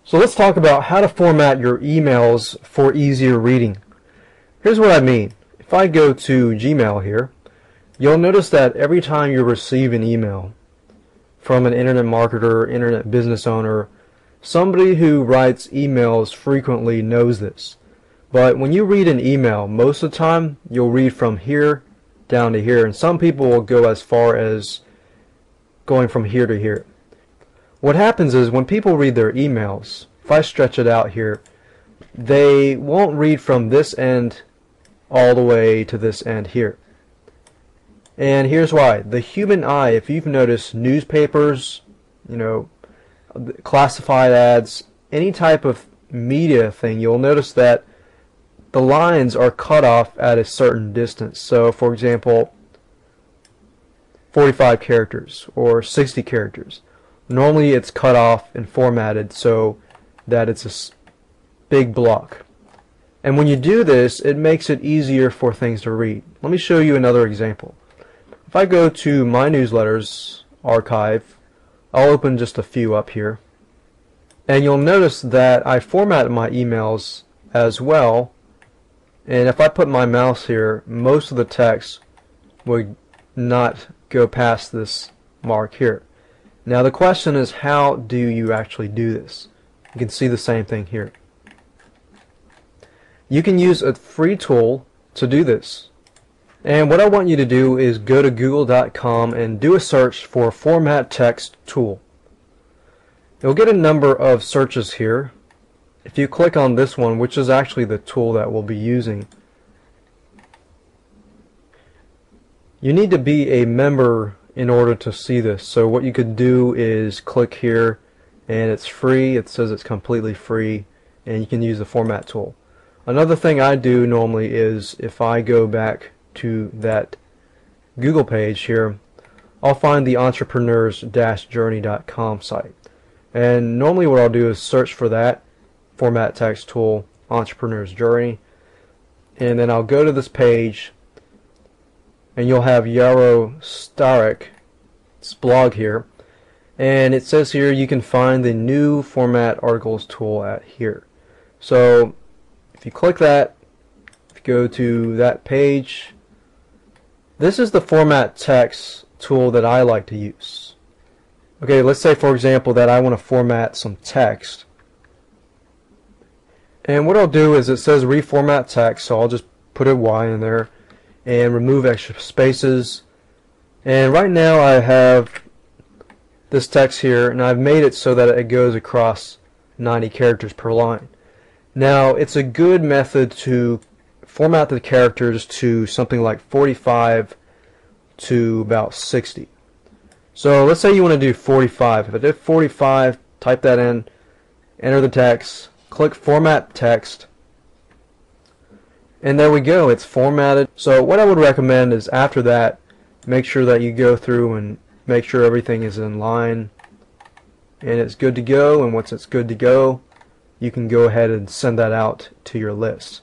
So let's talk about how to format your emails for easier reading. Here's what I mean. If I go to Gmail here, you'll notice that every time you receive an email from an internet marketer, internet business owner, somebody who writes emails frequently knows this. But when you read an email, most of the time you'll read from here down to here, and some people will go as far as going from here to here. What happens is when people read their emails, if I stretch it out here, they won't read from this end all the way to this end here. And here's why. The human eye, if you've noticed newspapers, classified ads, any type of media thing, you'll notice that the lines are cut off at a certain distance. So for example, 45 characters or 60 characters. Normally it's cut off and formatted so that it's a big block. And when you do this, it makes it easier for things to read. Let me show you another example. If I go to my newsletters archive, I'll open just a few up here. And you'll notice that I formatted my emails as well. And if I put my mouse here, most of the text would not go past this mark here. Now the question is, how do you actually do this? You can see the same thing here. You can use a free tool to do this. And what I want you to do is go to google.com and do a search for Format Text Tool. You'll get a number of searches here. If you click on this one, which is actually the tool that we'll be using, you need to be a member in order to see this. So what you could do is click here, and it's free. It says it's completely free, and you can use the format tool. Another thing I do normally is, if I go back to that Google page here, I'll find the entrepreneurs-journey.com site. And normally what I'll do is search for that Format Text Tool, Entrepreneur's Journey, and then I'll go to this page, and you'll have Yaro Staryk's blog here, and it says here you can find the new Format Articles tool at here. So if you click that, if you go to that page, this is the Format Text tool that I like to use. Okay, let's say for example that I want to format some text. And what I'll do is, it says reformat text, so I'll just put a Y in there and remove extra spaces. And right now I have this text here, and I've made it so that it goes across 90 characters per line. Now it's a good method to format the characters to something like 45 to about 60. So let's say you want to do 45. If I did 45, type that in, enter the text, click Format Text, and there we go, it's formatted. So what I would recommend is, after that, make sure that you go through and make sure everything is in line and it's good to go, and once it's good to go, you can go ahead and send that out to your list.